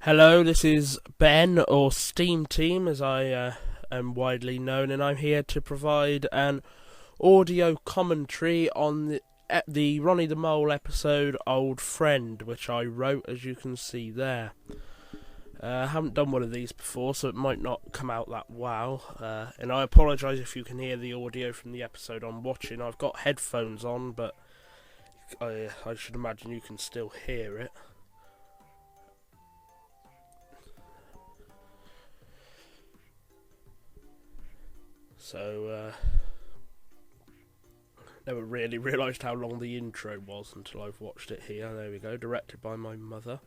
Hello, this is Ben, or SteamTeam as I am widely known, and I'm here to provide an audio commentary on the Ronnie the Mole episode Old Friend, which I wrote, as you can see there. I haven't done one of these before, so it might not come out that well, and I apologise if you can hear the audio from the episode I'm watching. I've got headphones on, but I should imagine you can still hear it. So, never really realised how long the intro was until I've watched it here. There we go, directed by my mother.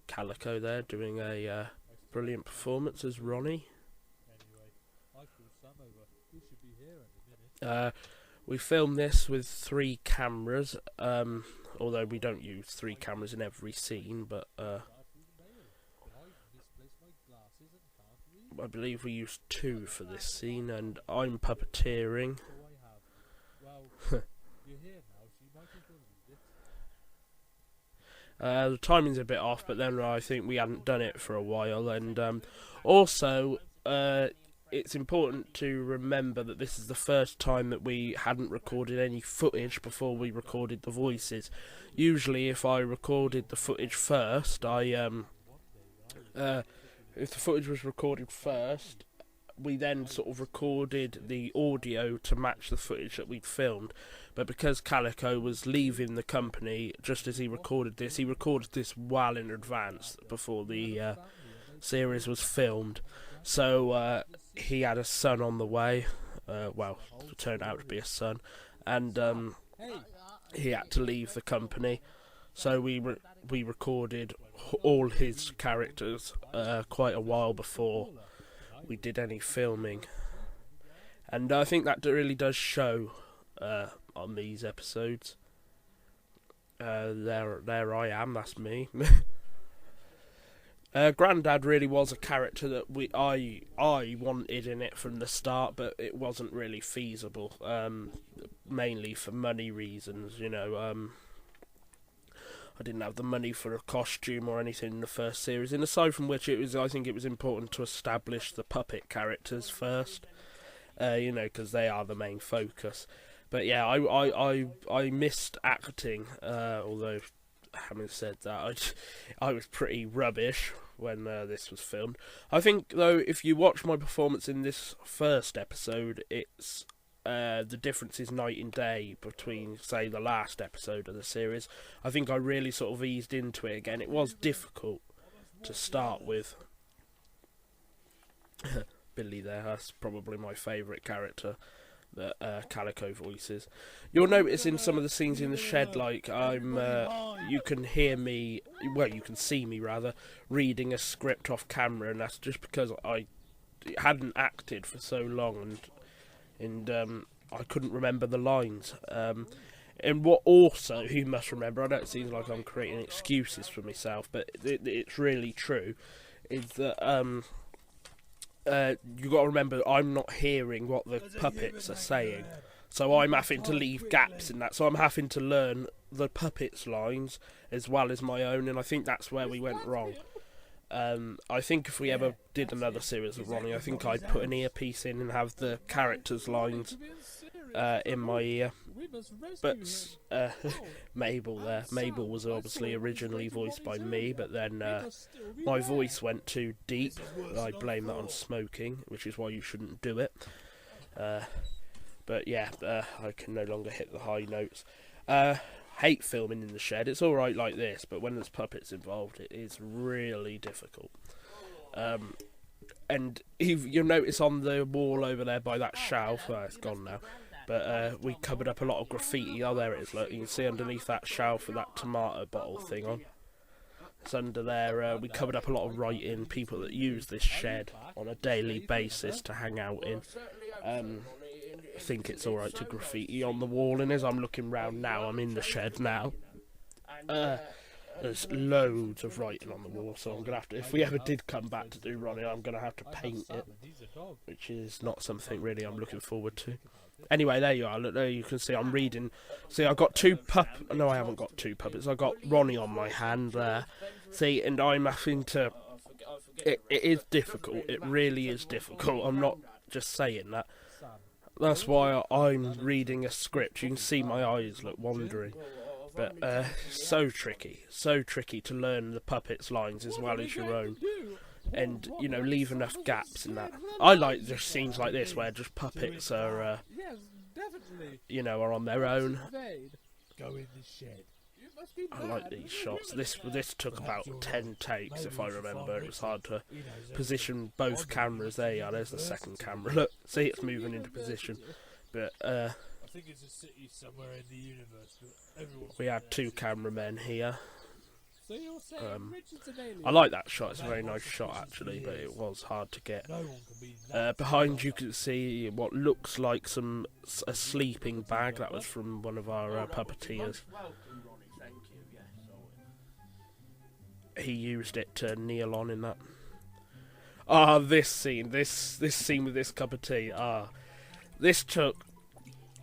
Calico there doing a brilliant performance as Ronnie. We filmed this with 3 cameras, although we don't use 3 cameras in every scene, but I believe we used 2 for this scene, and I'm puppeteering. The timing's a bit off, but then I think we hadn't done it for a while, and also it's important to remember that this is the first time that we hadn't recorded any footage before we recorded the voices. Usually, if I recorded the footage first, if the footage was recorded first, we then sort of recorded the audio to match the footage that we'd filmed. But because Calico was leaving the company just as he recorded this well in advance before the series was filmed. So he had a son on the way. Well, it turned out to be a son, and he had to leave the company. So we recorded all his characters quite a while before we did any filming, and I think that really does show on these episodes. There I am. That's me. Grandad really was a character that I wanted in it from the start, but it wasn't really feasible. Mainly for money reasons, you know. I didn't have the money for a costume or anything in the first series, and aside from which, I think it was important to establish the puppet characters first, because they are the main focus. But yeah, I missed acting, although having said that, I was pretty rubbish when this was filmed. I think, though, if you watch my performance in this first episode, it's the difference is night and day between, say, the last episode of the series. I think I really sort of eased into it again. It was difficult to start with. Billy there, that's probably my favourite character that Calico voices. You'll notice in some of the scenes in the shed, like, you can hear me, well, you can see me rather, reading a script off camera, and that's just because I hadn't acted for so long, and I couldn't remember the lines. And what also you must remember, I know it seems like I'm creating excuses for myself, but it's really true, is that you got to remember I'm not hearing what the puppets are saying, so I'm having to leave gaps in that. So I'm having to learn the puppets' lines as well as my own, and I think that's where we went wrong. I think if we ever did another series of Ronnie, I think I'd put an earpiece in and have the characters' lines in my ear. But Mabel was obviously originally voiced by me, but then my voice went too deep. I blame that on smoking, which is why you shouldn't do it. But yeah, I can no longer hit the high notes. Hate filming in the shed. It's alright like this, but when there's puppets involved, it is really difficult. And you'll notice on the wall over there by that shelf, it's gone now, but we covered up a lot of graffiti. Oh, there it is, look, you can see underneath that shelf with that tomato bottle thing on. It's under there. We covered up a lot of writing, people that use this shed on a daily basis to hang out in. I think it's alright to graffiti on the wall, and as I'm looking round now, I'm in the shed now. There's loads of writing on the wall, so I'm gonna have to. If we ever did come back to do Ronnie, I'm gonna have to paint it, which is not something really I'm looking forward to. Anyway, there you are. Look, there you can see I'm reading. See, I've got two No, I haven't got two puppets. I've got Ronnie on my hand there. See, and I'm having to. It is difficult. It really is difficult. I'm not just saying that. That's why I'm reading a script. You can see my eyes look wandering. But so tricky to learn the puppets' lines as well as your own, and you know, leave enough gaps in that. I like just scenes like this where just puppets are, you know, are on their own. I like these shots. This took about 10 takes, if I remember. It was hard to position both cameras. There you are. There's the second camera. Look, see, it's moving into position, but I think it's a city somewhere in the universe. We had two cameramen here. I like that shot. It's a very nice shot actually, but it was hard to get. Behind you can see what looks like a sleeping bag. That was from one of our puppeteers. He used it to kneel on in that. This scene with this cup of tea. This took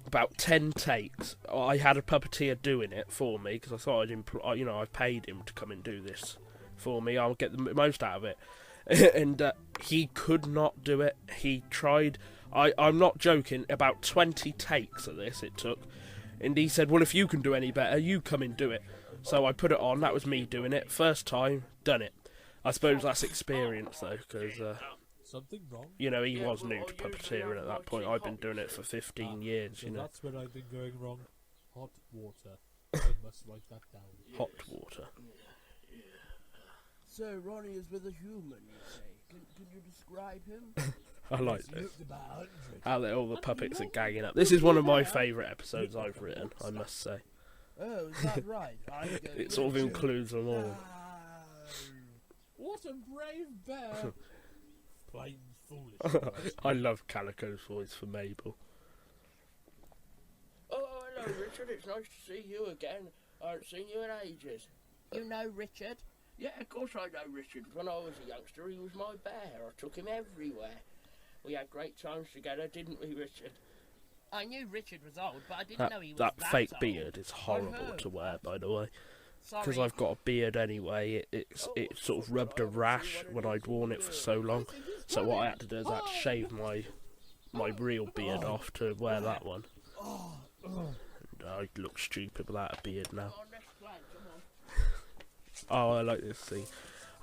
about 10 takes. I had a puppeteer doing it for me because I thought I paid him to come and do this for me. I'll get the most out of it. And he could not do it. He tried. I'm not joking. About 20 takes of this it took, and he said, "Well, if you can do any better, you come and do it." So I put it on. That was me doing it. First time, done it. I suppose that's experience though, because. Something wrong? You know, he was new to puppeteering at that point. I've been doing it for 15 years, you know. That's where I've been going wrong. Hot water. I must write that down. Hot water. So Ronnie is with a human, you say? Can you describe him? I like this. How all the puppets are ganging up. This is one of my favourite episodes I've written, I must say. Oh, is that right? It sort of includes them all. What a brave bear! Plain foolish. I love Calico's voice for Mabel. Oh, hello, Richard. It's nice to see you again. I haven't seen you in ages. You know Richard? Yeah, of course I know Richard. When I was a youngster, he was my bear. I took him everywhere. We had great times together, didn't we, Richard? I knew Richard was old, but I didn't know he was that fake old. beard is horrible to wear, by the way. Because I've got a beard anyway, it sort of rubbed a rash when I'd worn it for so long. So what I had to do is I had to shave my real beard off to wear that one. And I look stupid without a beard now. Oh, I like this scene.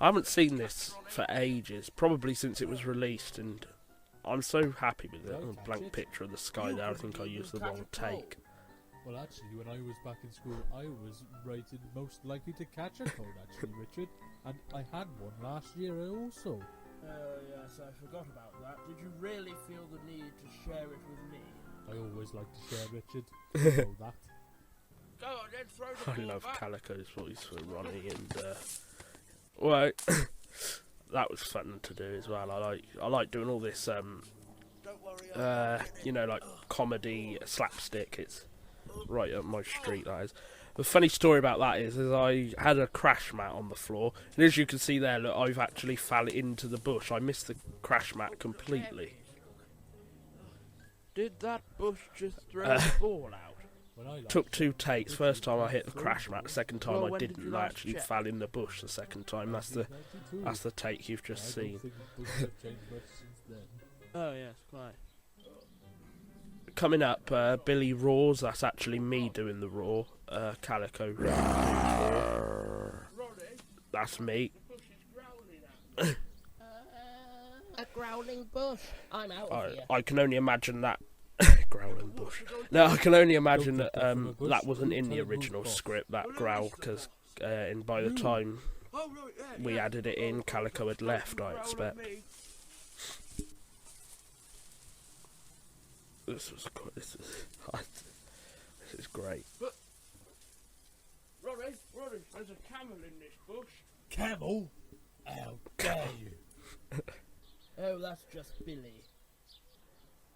I haven't seen this for ages, probably since it was released, and I'm so happy with it. A blank picture of the sky there. I think I used the wrong take. Well, actually, when I was back in school, I was rated most likely to catch a cold, actually, Richard. And I had one last year also. Oh, yes, I forgot about that. Did you really feel the need to share it with me? I always like to share, Richard. You know that. Go on, then, throw the I ball love back. Calico's voice for Ronnie, and well, that was fun to do as well. I like doing all this, you know, like comedy slapstick. It's right up my street, that is. The funny story about that is I had a crash mat on the floor, and as you can see there, look, I've actually fell into the bush. I missed the crash mat completely. Did that bush just throw the ball out? Took 2 takes. First time I hit the crash mat. The second time I didn't. I actually fell in the bush the second time. That's the take you've just seen. Oh yes, quite. Coming up, Billy roars. That's actually me doing the roar. Calico. That's me. A growling bush. I'm out of here. I can only imagine that. Growling bush. No, I can only imagine that that wasn't in the original script, that growl, because and by the time we added it in, Calico had left, I expect. This is great. Ronnie, there's a camel in this bush. Camel? How dare you? Oh, that's just Billy.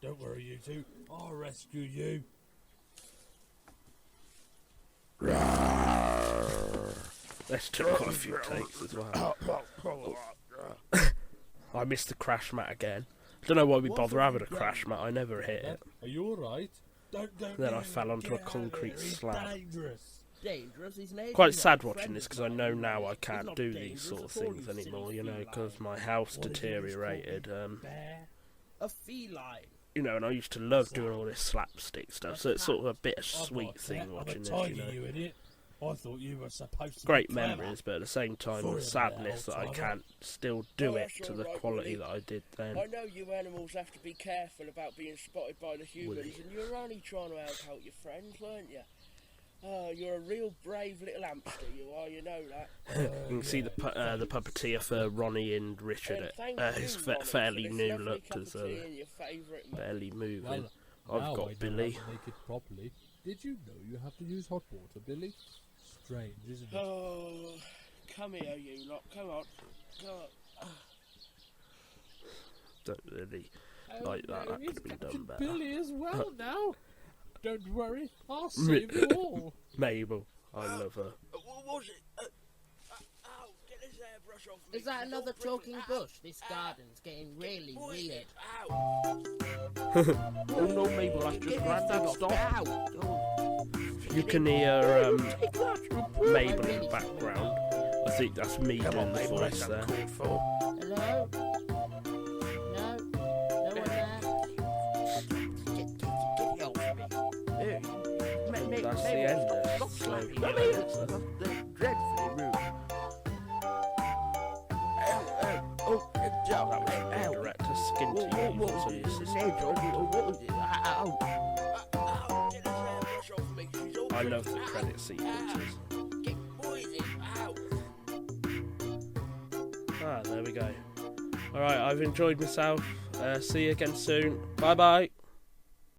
Don't worry, you two. I'll rescue you. There's still quite a few takes as well. I missed the crash mat again. Don't know why we bother having a crash mat. I never hit it. Are you alright? Then I fell onto a concrete slab. Dangerous, he's an Quite sad watching this because I know now I can't do these sort of things anymore. You know, because my house deteriorated. A feline. You know, and I used to love doing all this slapstick stuff. So it's sort of a bittersweet thing watching this. You know. I thought you were supposed to Great memories, but at the same time, the sadness that I can't still do it to the quality that I did then. I know you animals have to be careful about being spotted by the humans, and you're only trying to help out your friends, weren't you? Oh, you're a real brave little hamster, you are, you know that. You can see the puppeteer for Ronnie and Richard. His fairly new look as barely moving. I've got Billy. Make it properly. Did you know you have to use hot water, Billy? Strange, isn't it? Oh, come here, you lot. Come on. Come on. Don't really like that. That could be done better. Billy as well now. Don't worry, I'll save you all. Mabel, I love her. What was it? Ow, get this airbrush off me. Is that another talking bush? This garden's getting really weird. Ow. Oh no, Mabel, that's just Grandad. Stop. Ow. You can hear Mabel in the background. I think that's me doing the voice there. Hello? No? No one there? Get off me. That's the end of Slowly Minutes. Dreadfully rude. Oh, That was the director Skinty using to his assistant. I love the credit sequences. Ah, there we go. Alright, I've enjoyed myself. See you again soon. Bye bye.